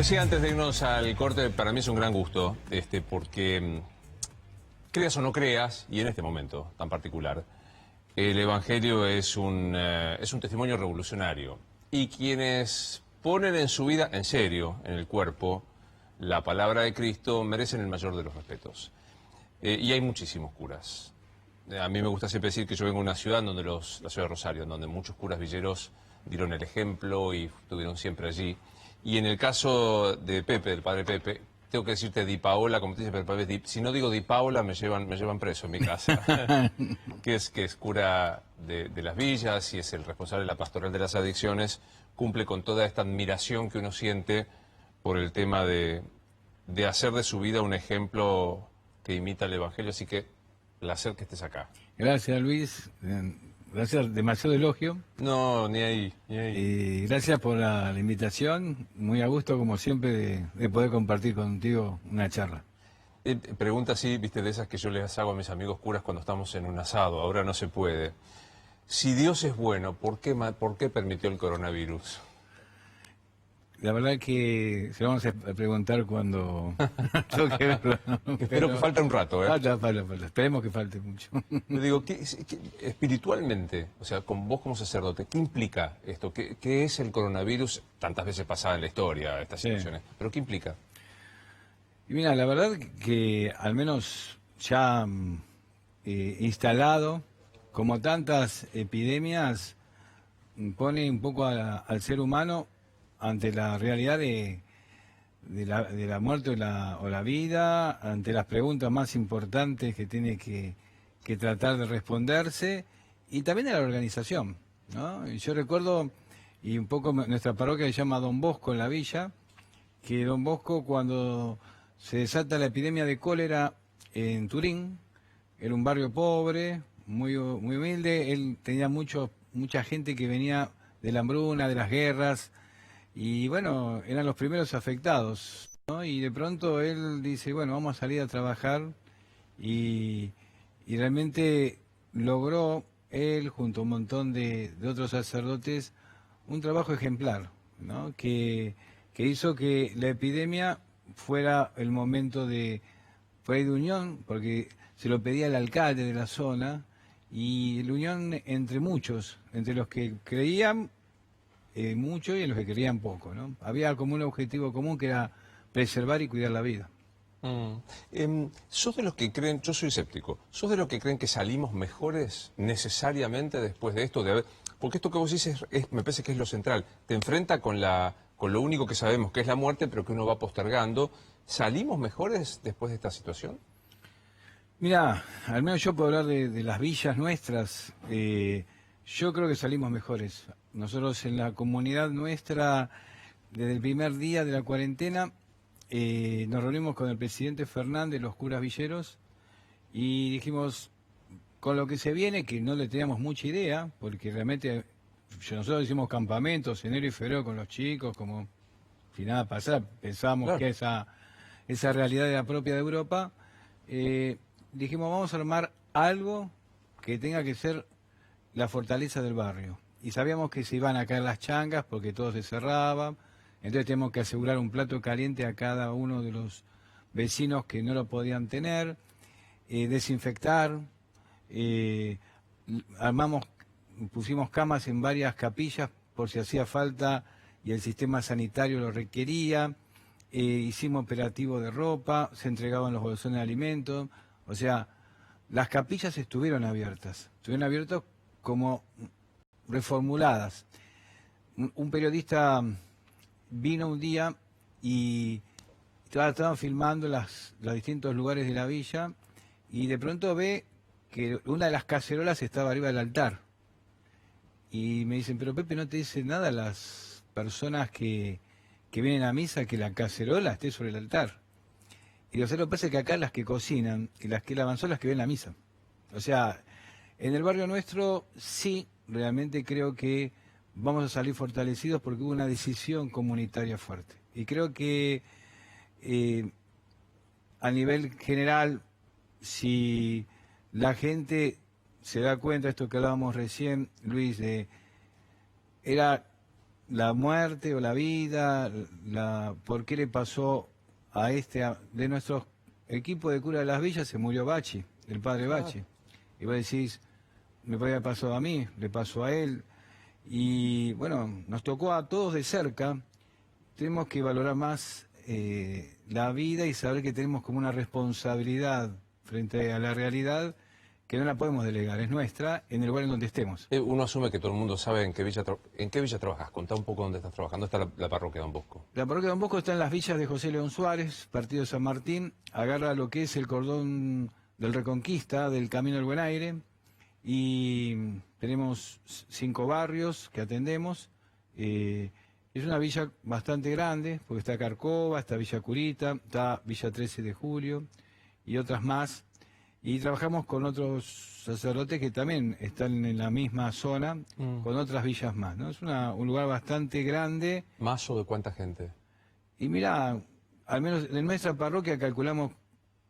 Sí, antes de irnos al corte, para mí es un gran gusto, porque creas o no creas, y en este momento tan particular, el Evangelio es un testimonio revolucionario. Y quienes ponen en su vida, en serio, en el cuerpo, la palabra de Cristo, merecen el mayor de los respetos. Y hay muchísimos curas. A mí me gusta siempre decir que yo vengo de una ciudad, la ciudad de Rosario, donde muchos curas villeros dieron el ejemplo y estuvieron siempre allí. Y en el caso de Pepe, del padre Pepe, tengo que decirte Di Paola, como te dice Pepe, si no digo Di Paola me llevan preso en mi casa, que es cura de las villas y es el responsable de la pastoral de las adicciones, cumple con toda esta admiración que uno siente por el tema de hacer de su vida un ejemplo que imita el Evangelio, así que placer que estés acá. Gracias, Luis. Gracias, demasiado elogio. No, ni ahí, ni ahí. Y gracias por la invitación. Muy a gusto, como siempre, de poder compartir contigo una charla. Pregunta así, viste, de esas que yo les hago a mis amigos curas cuando estamos en un asado, ahora no se puede. Si Dios es bueno, ¿por qué permitió el coronavirus? La verdad que se lo vamos a preguntar cuando toque verlo, ¿no? Espero que falte un rato, ¿eh? Falta. Esperemos que falte mucho. Le digo, espiritualmente, o sea, con vos como sacerdote, ¿qué implica esto? ¿Qué es el coronavirus? Tantas veces pasada en la historia, estas situaciones. ¿Pero qué implica? Y mira, la verdad que al menos ya instalado, como tantas epidemias, pone un poco al ser humano ante la realidad de la muerte o la vida, ante las preguntas más importantes que tiene que tratar de responderse, y también de la organización, ¿no? Y yo recuerdo, y un poco nuestra parroquia se llama Don Bosco en la villa, que Don Bosco, cuando se desata la epidemia de cólera en Turín, era un barrio pobre, muy humilde, él tenía mucha gente que venía de la hambruna, de las guerras, y bueno, eran los primeros afectados, ¿no? Y de pronto él dice, bueno, vamos a salir a trabajar, y, y realmente logró él, junto a un montón de otros sacerdotes, un trabajo ejemplar, ¿no? Que hizo que la epidemia fuera el momento por ahí de unión, porque se lo pedía el alcalde de la zona, y la unión entre muchos, entre los que creían mucho y los que creían poco, ¿no? Había como un objetivo común que era preservar y cuidar la vida. ¿Sos de los que creen, yo soy escéptico, sos de los que creen que salimos mejores necesariamente después de esto? Porque esto que vos dices me parece que es lo central, te enfrenta con lo único que sabemos, que es la muerte, pero que uno va postergando. ¿Salimos mejores después de esta situación? Mira, al menos yo puedo hablar de las villas nuestras. Yo creo que salimos mejores. Nosotros en la comunidad nuestra, desde el primer día de la cuarentena, nos reunimos con el presidente Fernández, los curas villeros, y dijimos, con lo que se viene, que no le teníamos mucha idea, porque realmente nosotros hicimos campamentos enero y febrero con los chicos, como si nada pasara, pensábamos Claro. que esa realidad era propia de Europa. Dijimos, vamos a armar algo que tenga que ser la fortaleza del barrio. Y sabíamos que se iban a caer las changas porque todo se cerraba, entonces teníamos que asegurar un plato caliente a cada uno de los vecinos que no lo podían tener, desinfectar, armamos, pusimos camas en varias capillas por si hacía falta y el sistema sanitario lo requería, hicimos operativo de ropa, se entregaban los bolsones de alimentos, o sea, las capillas estuvieron abiertas como reformuladas. Un periodista vino un día y estaban filmando los distintos lugares de la villa y de pronto ve que una de las cacerolas estaba arriba del altar. Y me dicen, pero Pepe, ¿no te dicen nada las personas que vienen a misa que la cacerola esté sobre el altar? Y lo que pasa es que acá las que cocinan y las que lavan son las que ven la misa. O sea, en el barrio nuestro sí, realmente creo que vamos a salir fortalecidos porque hubo una decisión comunitaria fuerte. Y creo que a nivel general, si la gente se da cuenta, esto que hablábamos recién, Luis, era la muerte o la vida, por qué le pasó a de nuestro equipo de cura de las villas, se murió Bachi, el padre Bachi. Y vos decís, me podría haber pasado a mí, le pasó a él. Y bueno, nos tocó a todos de cerca. Tenemos que valorar más la vida y saber que tenemos como una responsabilidad frente a la realidad que no la podemos delegar, es nuestra, en el lugar en donde estemos. Uno asume que todo el mundo sabe en qué villa trabajas. Contá un poco dónde estás trabajando. ¿Dónde está la parroquia Don Bosco? La parroquia Don Bosco está en las villas de José León Suárez, partido de San Martín, agarra lo que es el cordón del Reconquista, del Camino del Buen Aire, y tenemos 5 barrios que atendemos. Es una villa bastante grande, porque está Carcova, está Villa Curita, está Villa 13 de Julio y otras más. Y trabajamos con otros sacerdotes que también están en la misma zona, con otras villas más, ¿no? Es un lugar bastante grande. ¿Más o de cuánta gente? Y mira, al menos en nuestra parroquia calculamos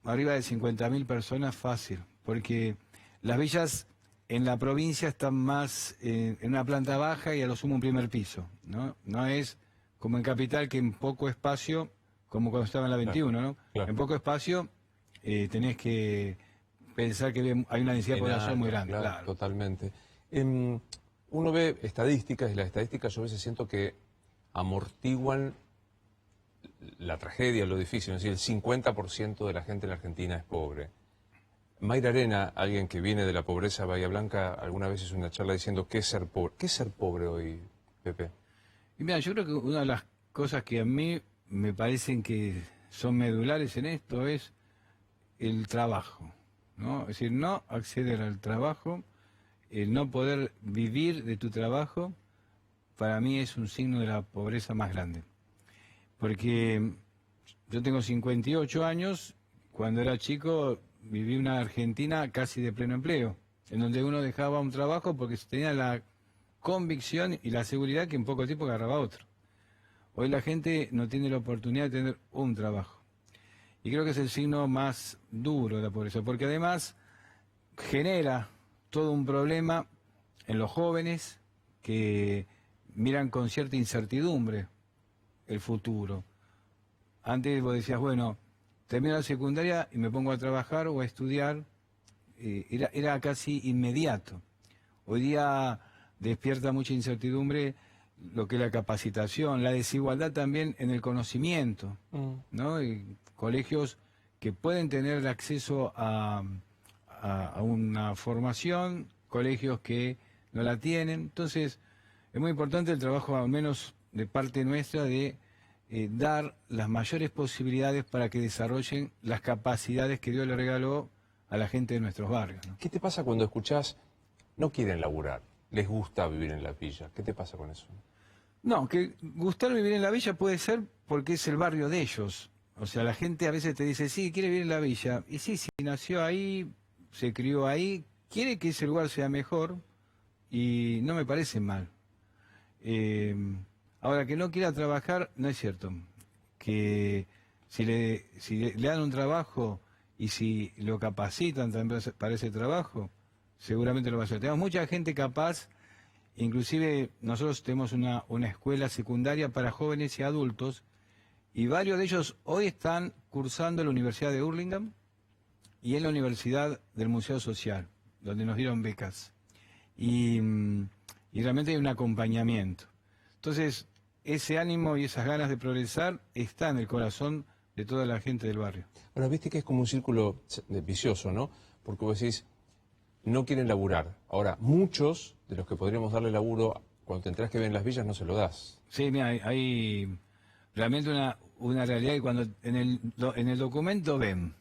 arriba de 50.000 personas fácil, porque las villas en la provincia están más en una planta baja y a lo sumo un primer piso, ¿no? No es como en Capital, que en poco espacio, como cuando estaba en la 21, ¿no? Claro. En poco espacio tenés que pensar que hay una densidad de población muy grande. Claro. Totalmente. Uno ve estadísticas y las estadísticas yo a veces siento que amortiguan la tragedia, lo difícil. Es decir, el 50% de la gente en la Argentina es pobre. Mayra Arena, alguien que viene de la pobreza de Bahía Blanca, alguna vez hizo una charla diciendo ¿qué es ser pobre? ¿Qué es ser pobre hoy, Pepe? Y mira, yo creo que una de las cosas que a mí me parecen que son medulares en esto es el trabajo, ¿no? Es decir, no acceder al trabajo, el no poder vivir de tu trabajo, para mí es un signo de la pobreza más grande. Porque yo tengo 58 años, cuando era chico viví una Argentina casi de pleno empleo, en donde uno dejaba un trabajo porque tenía la convicción y la seguridad que en poco tiempo agarraba otro. Hoy la gente no tiene la oportunidad de tener un trabajo. Y creo que es el signo más duro de la pobreza, porque además genera todo un problema en los jóvenes que miran con cierta incertidumbre el futuro. Antes vos decías, bueno, termino la secundaria y me pongo a trabajar o a estudiar, era casi inmediato. Hoy día despierta mucha incertidumbre lo que es la capacitación, la desigualdad también en el conocimiento, ¿no? Y colegios que pueden tener acceso a una formación, colegios que no la tienen. Entonces, es muy importante el trabajo, al menos de parte nuestra, de dar las mayores posibilidades para que desarrollen las capacidades que Dios le regaló a la gente de nuestros barrios, ¿no? ¿Qué te pasa cuando escuchás no quieren laburar, les gusta vivir en la villa? ¿Qué te pasa con eso? No, que gustar vivir en la villa puede ser porque es el barrio de ellos. O sea, la gente a veces te dice, sí, quiere vivir en la villa. Y sí, sí, nació ahí, se crió ahí, quiere que ese lugar sea mejor y no me parece mal. Ahora, que no quiera trabajar, no es cierto. Que si le dan un trabajo y si lo capacitan también para ese trabajo, seguramente lo va a hacer. Tenemos mucha gente capaz, inclusive nosotros tenemos una escuela secundaria para jóvenes y adultos, y varios de ellos hoy están cursando en la Universidad de Hurlingham y en la Universidad del Museo Social, donde nos dieron becas. Y realmente hay un acompañamiento. Entonces, ese ánimo y esas ganas de progresar está en el corazón de toda la gente del barrio. Ahora, viste que es como un círculo vicioso, ¿no? Porque vos decís, no quieren laburar. Ahora, muchos de los que podríamos darle laburo, cuando te enterás que ven en las villas, no se lo das. Sí, mira, hay realmente una realidad que cuando en el documento ven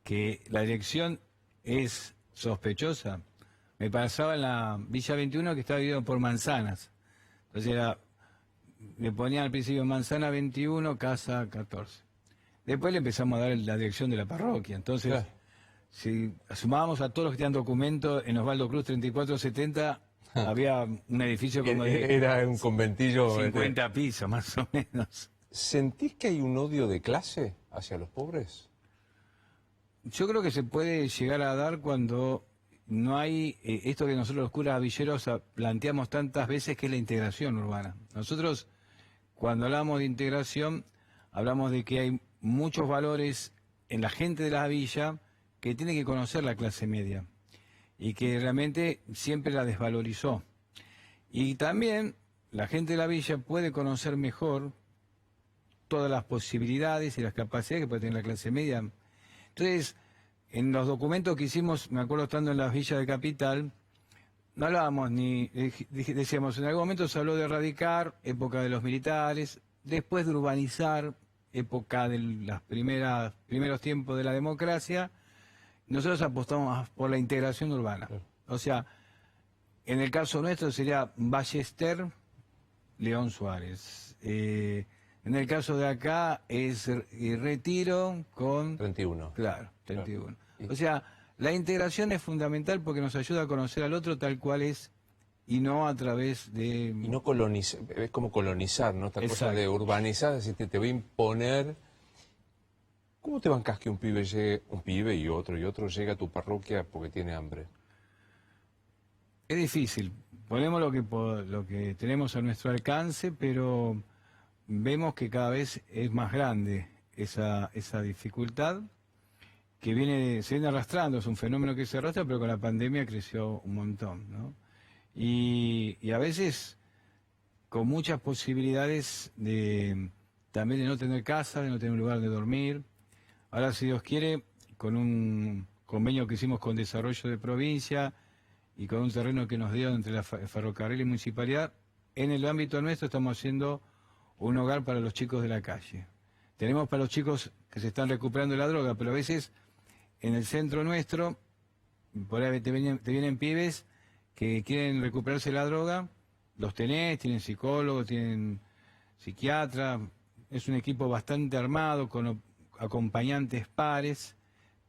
que la dirección es sospechosa. Me pasaba en la Villa 21 que estaba dividido por manzanas. Entonces le ponían al principio manzana 21, casa 14. Después le empezamos a dar la dirección de la parroquia. Entonces, claro, si sumábamos a todos los que tenían documento en Osvaldo Cruz 3470, había un edificio como de... Era un conventillo... 50 pisos, más o menos. ¿Sentís que hay un odio de clase hacia los pobres? Yo creo que se puede llegar a dar cuando no hay esto que nosotros los curas villeros planteamos tantas veces, que es la integración urbana. Nosotros, cuando hablamos de integración, hablamos de que hay muchos valores en la gente de la villa que tiene que conocer la clase media y que realmente siempre la desvalorizó. Y también la gente de la villa puede conocer mejor todas las posibilidades y las capacidades que puede tener la clase media. Entonces, en los documentos que hicimos, me acuerdo estando en las villas de Capital, no hablábamos ni, decíamos, en algún momento se habló de erradicar, época de los militares, después de urbanizar, época de los primeros tiempos de la democracia. Nosotros apostamos por la integración urbana. O sea, en el caso nuestro sería Ballester, León Suárez. En el caso de acá es Retiro con... 31. Claro, 31. Claro. O sea, la integración es fundamental porque nos ayuda a conocer al otro tal cual es y no a través de... Y no colonizar, es como colonizar, ¿no? Esta cosa de urbanizar, es decir, te voy a imponer... ¿Cómo te bancás que un pibe llegue, un pibe y otro llegue a tu parroquia porque tiene hambre? Es difícil. Ponemos lo que tenemos a nuestro alcance, pero vemos que cada vez es más grande esa dificultad que se viene arrastrando. Es un fenómeno que se arrastra, pero con la pandemia creció un montón, ¿no? Y a veces con muchas posibilidades también de no tener casa, de no tener un lugar de dormir. Ahora, si Dios quiere, con un convenio que hicimos con Desarrollo de Provincia y con un terreno que nos dio entre la ferrocarril y municipalidad, en el ámbito nuestro estamos haciendo un hogar para los chicos de la calle. Tenemos para los chicos que se están recuperando de la droga, pero a veces en el centro nuestro, por ahí te vienen pibes que quieren recuperarse de la droga, los tenés, tienen psicólogos, tienen psiquiatra, es un equipo bastante armado, con acompañantes pares,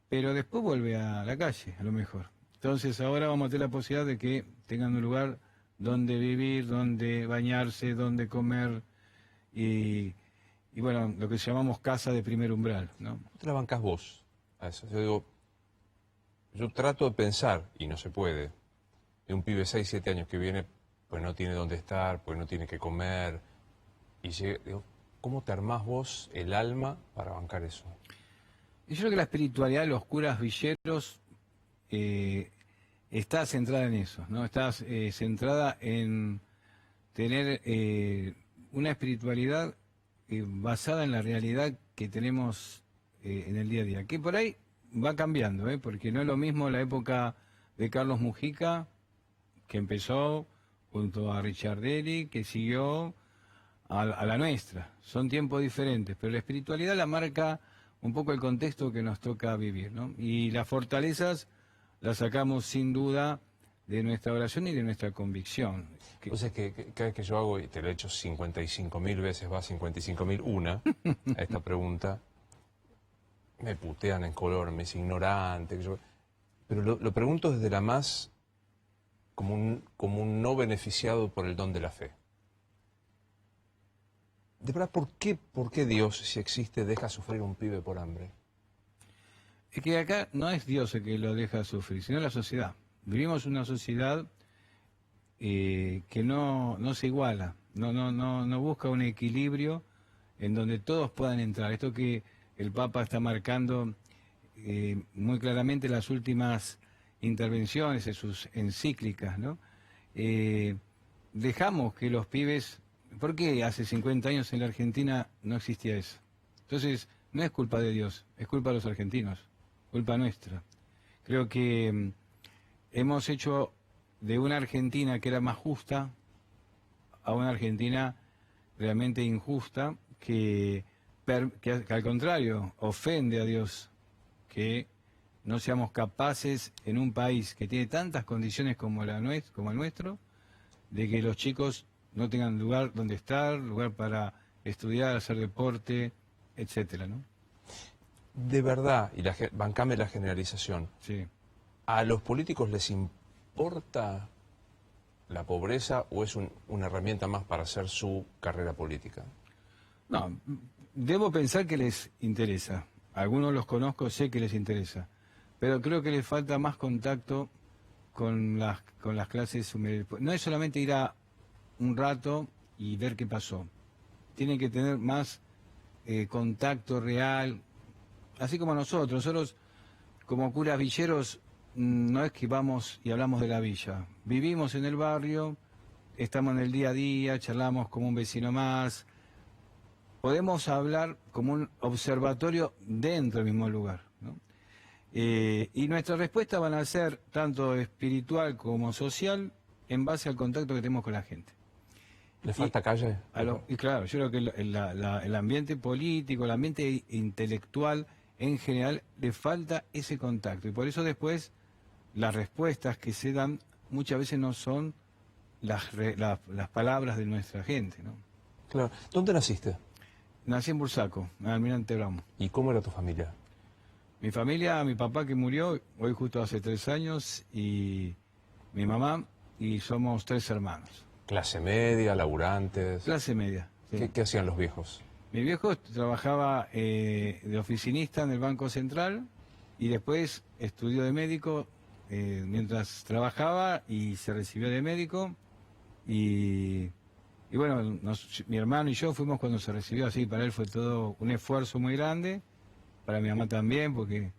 pero después vuelve a la calle, a lo mejor. Entonces ahora vamos a tener la posibilidad de que tengan un lugar donde vivir, donde bañarse, donde comer y bueno, lo que llamamos casa de primer umbral, ¿no? ¿Cómo te la bancás vos a eso? Yo digo, yo trato de pensar, y no se puede, de un pibe de 6, 7 años que viene, pues no tiene dónde estar, pues no tiene que comer, y llega, digo, ¿cómo te armás vos el alma para bancar eso? Y yo creo que la espiritualidad de los curas villeros está centrada en eso, ¿no? Está centrada en tener una espiritualidad basada en la realidad que tenemos en el día a día, que por ahí va cambiando, porque no es lo mismo la época de Carlos Mujica, que empezó junto a Richardelli, que siguió a la nuestra. Son tiempos diferentes, pero la espiritualidad la marca un poco el contexto que nos toca vivir, ¿no? Y las fortalezas las sacamos sin duda de nuestra oración y de nuestra convicción. Entonces, que cada vez que yo hago, y te lo he hecho 55.000 veces, va 55.001 a esta pregunta, me putean en color, me dicen ignorante, pero lo pregunto desde la más, como un no beneficiado por el don de la fe. De verdad, ¿por qué Dios, si existe, deja sufrir a un pibe por hambre? Es que acá no es Dios el que lo deja sufrir, sino la sociedad. Vivimos una sociedad que no se iguala, no busca un equilibrio en donde todos puedan entrar. Esto que el Papa está marcando muy claramente en las últimas intervenciones, en sus encíclicas, ¿no? Dejamos que los pibes... ¿Por qué hace 50 años en la Argentina no existía eso? Entonces, no es culpa de Dios, es culpa de los argentinos, culpa nuestra. Creo que hemos hecho de una Argentina que era más justa a una Argentina realmente injusta, que al contrario ofende a Dios, que no seamos capaces en un país que tiene tantas condiciones como el nuestro, de que los chicos no tengan lugar donde estar, lugar para estudiar, hacer deporte, etcétera, ¿no? De verdad, y bancame la generalización, Sí. ¿a los políticos les importa la pobreza o es una herramienta más para hacer su carrera política? No, debo pensar que les interesa. Algunos los conozco, sé que les interesa, pero creo que les falta más contacto con las clases humildes. No es solamente ir a un rato y ver qué pasó. Tienen que tener más contacto real, así como nosotros como curas villeros, no es que vamos y hablamos de la villa. Vivimos en el barrio, estamos en el día a día, charlamos como un vecino más. Podemos hablar como un observatorio dentro del mismo lugar, ¿no? Y nuestras respuestas van a ser tanto espiritual como social en base al contacto que tenemos con la gente. ¿Le falta calle? Y claro, yo creo que el ambiente político, el ambiente intelectual en general, le falta ese contacto. Y por eso después las respuestas que se dan muchas veces no son las palabras de nuestra gente, ¿no? Claro. ¿Dónde naciste? Nací en Bursaco, en Almirante Brown. ¿Y cómo era tu familia? Mi familia, mi papá que murió hoy justo hace 3 años, y mi mamá, y somos 3 hermanos. ¿Clase media, laburantes? Clase media. Sí. ¿Qué hacían los viejos? Mi viejo trabajaba de oficinista en el Banco Central y después estudió de médico mientras trabajaba y se recibió de médico. Y bueno, mi hermano y yo fuimos cuando se recibió, así para él fue todo un esfuerzo muy grande, para mi mamá también, porque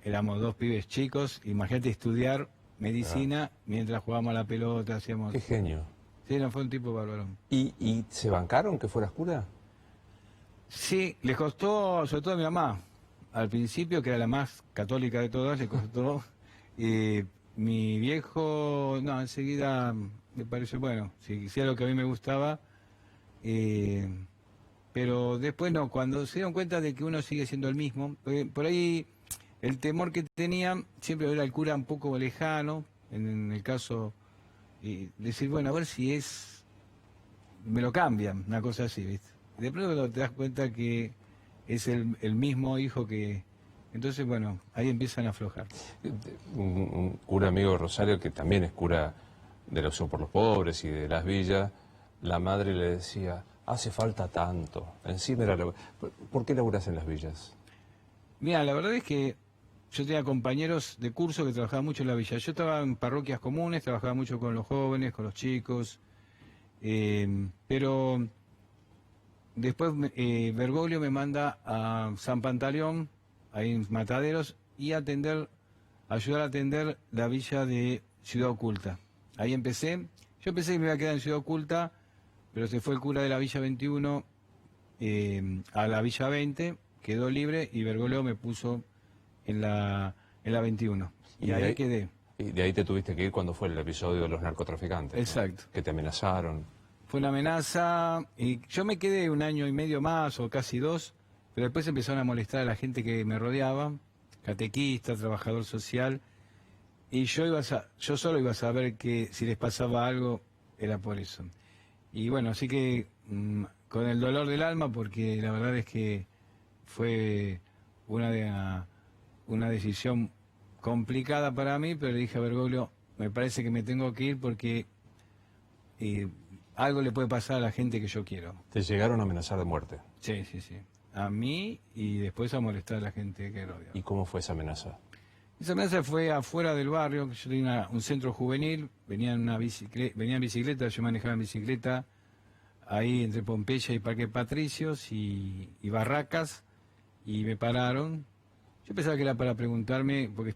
éramos 2 pibes chicos. Imagínate estudiar medicina mientras jugábamos a la pelota, hacíamos... Qué genio. Sí, no, fue un tipo bárbaro. ¿Y se bancaron que fueras cura? Sí, les costó, sobre todo a mi mamá, al principio, que era la más católica de todas, le costó. Mi viejo, no, enseguida me pareció, bueno, si hiciera lo que a mí me gustaba, pero después no, cuando se dieron cuenta de que uno sigue siendo el mismo, por ahí el temor que tenía siempre era el cura un poco lejano, en el caso, y decir, bueno, a ver si me lo cambian, una cosa así, ¿viste? De pronto te das cuenta que es el mismo hijo que... Entonces, bueno, ahí empiezan a aflojar. Un cura amigo de Rosario, que también es cura de la Opción por los Pobres y de las villas, la madre le decía, hace falta tanto. Encima era ¿Por qué laburás en las villas? Mira, la verdad es que yo tenía compañeros de curso que trabajaban mucho en la villa. Yo estaba en parroquias comunes, trabajaba mucho con los jóvenes, con los chicos, pero después Bergoglio me manda a San Pantaleón, ahí en Mataderos, y ayudar a atender la villa de Ciudad Oculta. Ahí empecé. Yo pensé que me iba a quedar en Ciudad Oculta, pero se fue el cura de la Villa 21 a la Villa 20, quedó libre y Bergoglio me puso en la 21. Y ahí quedé. Y de ahí te tuviste que ir cuando fue el episodio de los narcotraficantes. Exacto. ¿No? Que te amenazaron. Fue una amenaza y yo me quedé 1 año y medio más o casi 2, pero después empezaron a molestar a la gente que me rodeaba, catequista, trabajador social, y yo solo iba a saber que si les pasaba algo era por eso. Y bueno, así que con el dolor del alma, porque la verdad es que fue una decisión complicada para mí, pero le dije a Bergoglio, me parece que me tengo que ir porque algo le puede pasar a la gente que yo quiero. ¿Te llegaron a amenazar de muerte? Sí, sí, sí. A mí y después a molestar a la gente que rodea. ¿Y cómo fue esa amenaza? Esa amenaza fue afuera del barrio, que yo tenía un centro juvenil, venía en bicicleta, yo manejaba en bicicleta, ahí entre Pompeya y Parque Patricios y Barracas, y me pararon. Yo pensaba que era para preguntarme, porque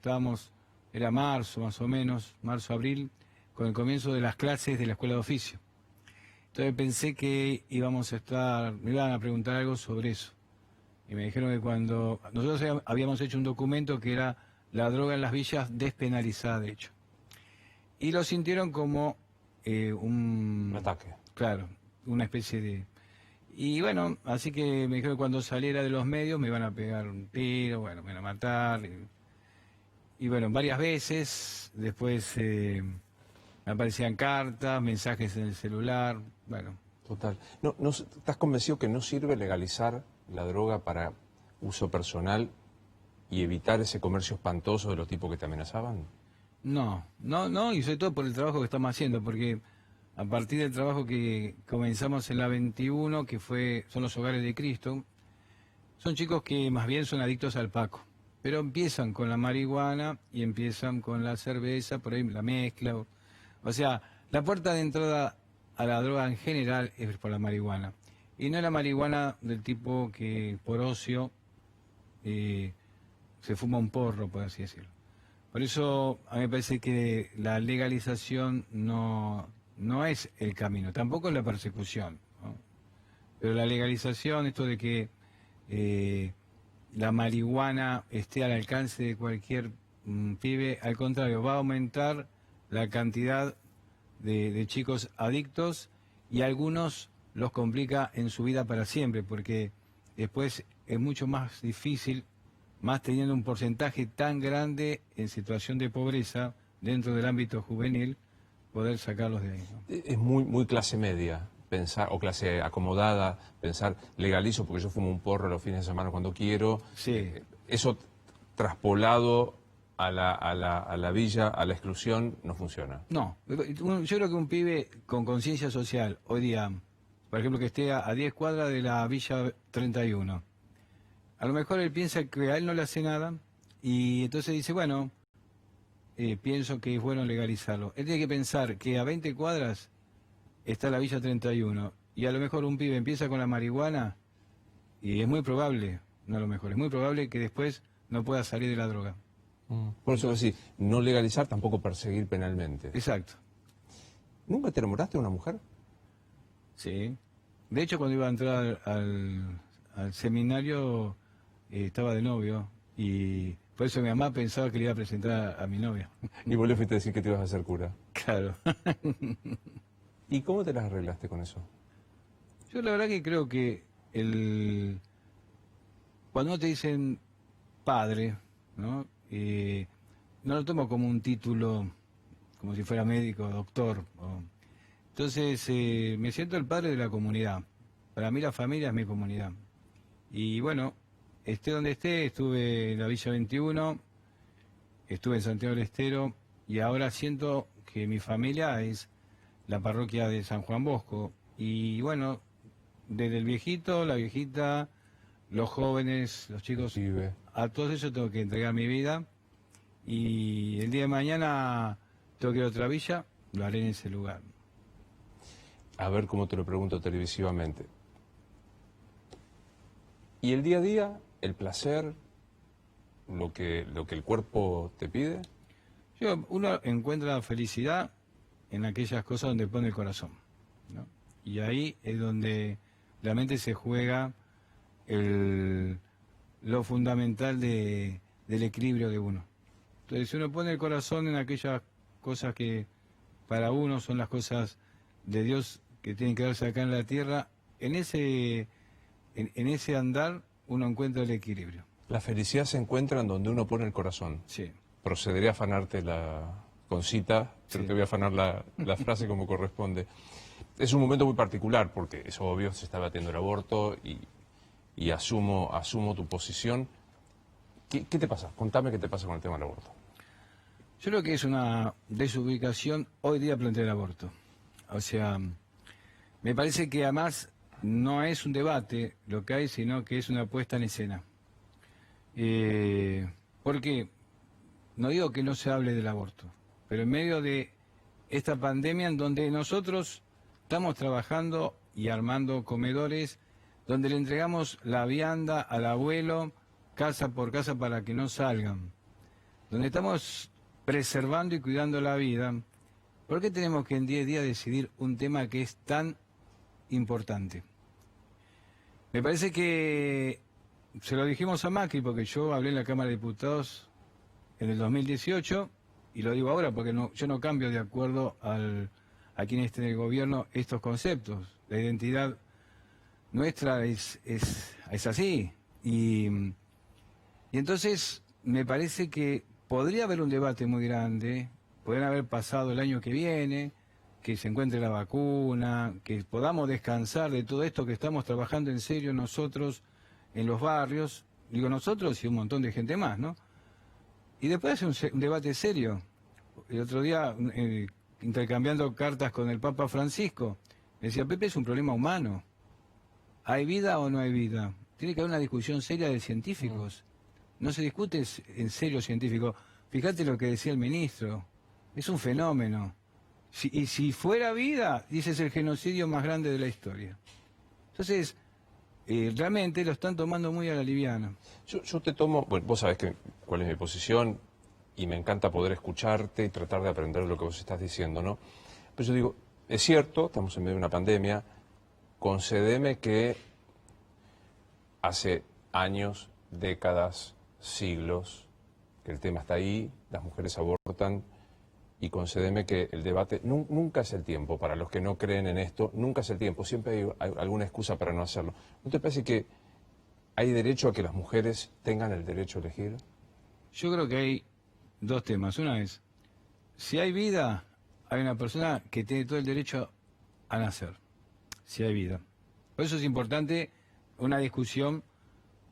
era marzo más o menos, marzo-abril, con el comienzo de las clases de la escuela de oficio. Entonces pensé que me iban a preguntar algo sobre eso. Y me dijeron que cuando nosotros habíamos hecho un documento que era la droga en las villas despenalizada, de hecho. Y lo sintieron como un ataque. Claro, una especie de... Y bueno, así que me dijeron que cuando saliera de los medios me iban a pegar un tiro, bueno, me iban a matar. Y bueno, varias veces, después me aparecían cartas, mensajes en el celular, bueno. Total. ¿Estás convencido que no sirve legalizar la droga para uso personal y evitar ese comercio espantoso de los tipos que te amenazaban? No, y sobre todo por el trabajo que estamos haciendo, porque a partir del trabajo que comenzamos en la 21, que son los hogares de Cristo, son chicos que más bien son adictos al Paco. pero empiezan con la marihuana y empiezan con la cerveza, por ahí la mezcla. O sea, la puerta de entrada a la droga en general es por la marihuana. Y no es la marihuana del tipo que por ocio se fuma un porro, por así decirlo. Por eso a mí me parece que la legalización no es el camino, tampoco es la persecución, ¿no? Pero la legalización, esto de que la marihuana esté al alcance de cualquier pibe, al contrario, va a aumentar la cantidad de chicos adictos y algunos los complica en su vida para siempre, porque después es mucho más difícil, más teniendo un porcentaje tan grande en situación de pobreza dentro del ámbito juvenil, poder sacarlos de ahí, ¿no? Es muy clase media pensar, o clase acomodada, pensar, legalizo porque yo fumo un porro los fines de semana cuando quiero. Sí. Eso traspolado a la villa, a la exclusión, no funciona. No, yo creo que un pibe con conciencia social, hoy día, por ejemplo, que esté a 10 cuadras de la Villa 31, a lo mejor él piensa que a él no le hace nada y entonces dice, bueno, pienso que es bueno legalizarlo. Él tiene que pensar que a 20 cuadras está la Villa 31 y a lo mejor un pibe empieza con la marihuana y es muy probable, no a lo mejor, es muy probable que después no pueda salir de la droga. Por eso decir, no legalizar, tampoco perseguir penalmente. Exacto. ¿Nunca te enamoraste de una mujer? Sí. De hecho, cuando iba a entrar al seminario, estaba de novio y por eso mi mamá pensaba que le iba a presentar a mi novia. Y vos le fuiste a decir que te ibas a hacer cura. Claro. ¿Y cómo te las arreglaste con eso? Yo la verdad que creo que cuando te dicen padre, ¿no? No lo tomo como un título, como si fuera médico, doctor. Entonces, me siento el padre de la comunidad. Para mí la familia es mi comunidad. Y bueno, esté donde esté, estuve en la Villa 21, estuve en Santiago del Estero, y ahora siento que mi familia es la parroquia de San Juan Bosco. Y bueno, desde el viejito, la viejita, los jóvenes, los chicos, Pibe. a todos ellos tengo que entregar mi vida. Y el día de mañana tengo que ir a otra villa, lo haré en ese lugar. A ver cómo te lo pregunto televisivamente. ¿Y el día a día, el placer, lo que el cuerpo te pide? Uno encuentra la felicidad en aquellas cosas donde pone el corazón, ¿no? Y ahí es donde la mente se juega lo fundamental del equilibrio de uno. Entonces, si uno pone el corazón en aquellas cosas que para uno son las cosas de Dios que tienen que darse acá en la tierra, en ese andar uno encuentra el equilibrio. La felicidad se encuentra en donde uno pone el corazón. Sí. Procederé a afanarte la concita, pero Sí. te voy a afanar la frase como corresponde. Es un momento muy particular porque es obvio, se está batiendo el aborto y asumo tu posición. ¿Qué te pasa? Contame qué te pasa con el tema del aborto. Yo creo que es una desubicación hoy día plantear el aborto. O sea, me parece que además no es un debate lo que hay, sino que es una puesta en escena. Porque no digo que no se hable del aborto, pero en medio de esta pandemia en donde nosotros estamos trabajando y armando comedores, donde le entregamos la vianda al abuelo casa por casa para que no salgan, donde estamos preservando y cuidando la vida, ¿por qué tenemos que en 10 días decidir un tema que es tan importante? Me parece que se lo dijimos a Macri, porque yo hablé en la Cámara de Diputados en el 2018, y lo digo ahora porque yo no cambio de acuerdo a quien esté en el gobierno estos conceptos. La identidad nuestra es así. Y entonces me parece que podría haber un debate muy grande, podrían haber pasado el año que viene, que se encuentre la vacuna, que podamos descansar de todo esto que estamos trabajando en serio nosotros en los barrios, digo nosotros y un montón de gente más, ¿no? Y después hacer un debate serio. El otro día, intercambiando cartas con el Papa Francisco, decía, Pepe, es un problema humano. ¿Hay vida o no hay vida? Tiene que haber una discusión seria de científicos. no se discute en serio científico. Fíjate lo que decía el ministro, es un fenómeno. Y si fuera vida, dice, es el genocidio más grande de la historia. Entonces, realmente lo están tomando muy a la liviana. Yo te tomo, bueno, vos sabés cuál es mi posición y me encanta poder escucharte y tratar de aprender lo que vos estás diciendo, ¿no? Pero yo digo, es cierto, estamos en medio de una pandemia, concédeme que hace años, décadas, siglos, que el tema está ahí, las mujeres abortan, y concédeme que el debate nunca es el tiempo, para los que no creen en esto, nunca es el tiempo, siempre hay alguna excusa para no hacerlo. ¿No te parece que hay derecho a que las mujeres tengan el derecho a elegir? Yo creo que hay dos temas. Una es, si hay vida, hay una persona que tiene todo el derecho a nacer, si hay vida. Por eso es importante una discusión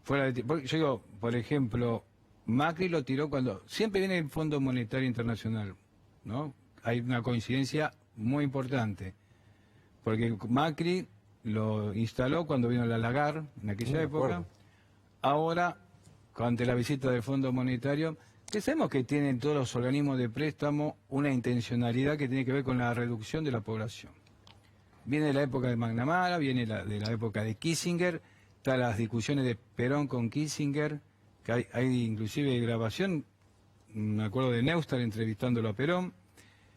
fuera de... Yo digo, por ejemplo, Macri lo tiró cuando... Siempre viene el Fondo Monetario Internacional, ¿no? Hay una coincidencia muy importante, porque Macri lo instaló cuando vino la Lagarde, en aquella época. Ahora, ante la visita del Fondo Monetario, que sabemos que tienen todos los organismos de préstamo una intencionalidad que tiene que ver con la reducción de la población. Viene de la época de McNamara, viene de la época de Kissinger, están las discusiones de Perón con Kissinger, que hay inclusive grabación, me acuerdo de Neustadt entrevistándolo a Perón.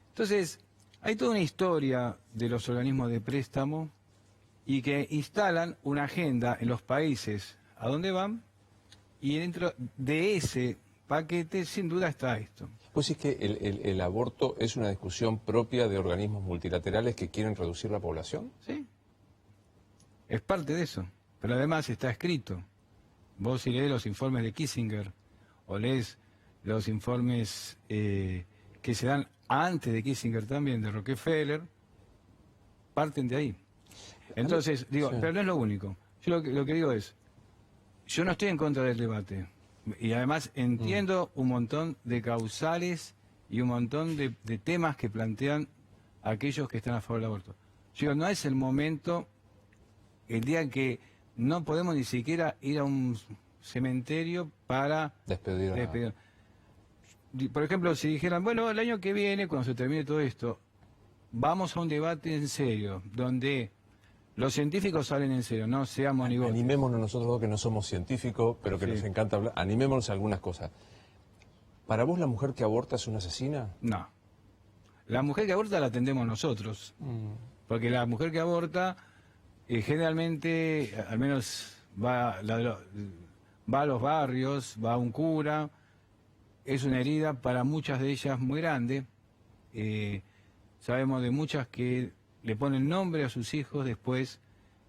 Entonces, hay toda una historia de los organismos de préstamo y que instalan una agenda en los países a donde van, y dentro de ese paquete sin duda está esto. Pues es que el aborto es una discusión propia de organismos multilaterales que quieren reducir la población. Sí, es parte de eso, pero además está escrito. Vos si lees los informes de Kissinger o lees los informes que se dan antes de Kissinger también, de Rockefeller, parten de ahí. Entonces, digo, sí. Pero no es lo único. Yo lo que digo es, yo no estoy en contra del debate. Y además entiendo un montón de causales y un montón de temas que plantean aquellos que están a favor del aborto. Yo digo, no es el momento, el día que no podemos ni siquiera ir a un cementerio para despedir. Por ejemplo, si dijeran, bueno, el año que viene, cuando se termine todo esto, vamos a un debate en serio, donde los científicos hablen en serio, no seamos nigotes. Animémonos nosotros dos que no somos científicos, pero que nos encanta hablar, animémonos a algunas cosas. ¿Para vos la mujer que aborta es una asesina? No. La mujer que aborta la atendemos nosotros. Porque la mujer que aborta generalmente, al menos va a los barrios, va a un cura, es una herida para muchas de ellas muy grande. Sabemos de muchas que le ponen nombre a sus hijos después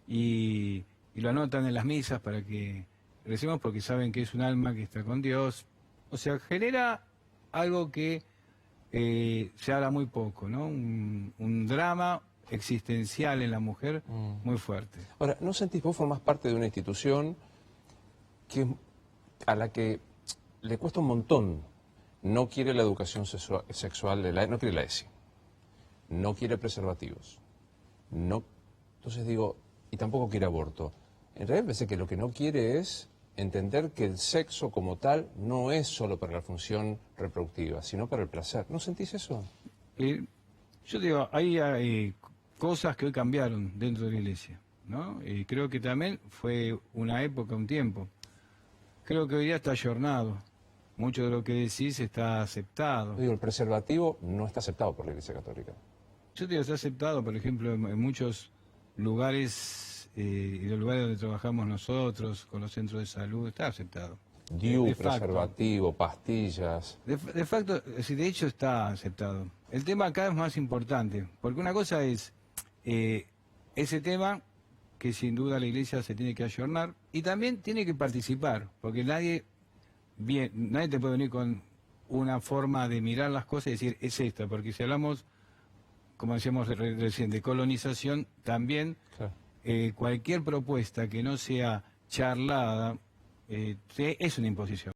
y lo anotan en las misas para que recemos, porque saben que es un alma que está con Dios. O sea, genera algo que se habla muy poco, ¿no? Un drama existencial en la mujer muy fuerte. Ahora, ¿no sentís, vos formás parte de una institución a la que le cuesta un montón, no quiere la educación sexual, no quiere la ESI, no quiere preservativos, no, entonces digo, y tampoco quiere aborto? En realidad pensé que lo que no quiere es entender que el sexo como tal no es solo para la función reproductiva, sino para el placer. ¿No sentís eso? Yo digo, hay cosas que hoy cambiaron dentro de la iglesia, ¿no? Y creo que también fue una época, un tiempo. Creo que hoy día está ayornado. Mucho de lo que decís está aceptado. Digo, el preservativo no está aceptado por la Iglesia Católica. Yo te digo, está aceptado, por ejemplo, en muchos lugares, y los lugares donde trabajamos nosotros, con los centros de salud, está aceptado. DIU, preservativo, pastillas. De facto, de hecho está aceptado. El tema acá es más importante, porque una cosa es ese tema que sin duda la Iglesia se tiene que ayornar y también tiene que participar, porque nadie te puede venir con una forma de mirar las cosas y decir, es esta, porque si hablamos, como decíamos recién, de colonización, también claro. Cualquier propuesta que no sea charlada es una imposición.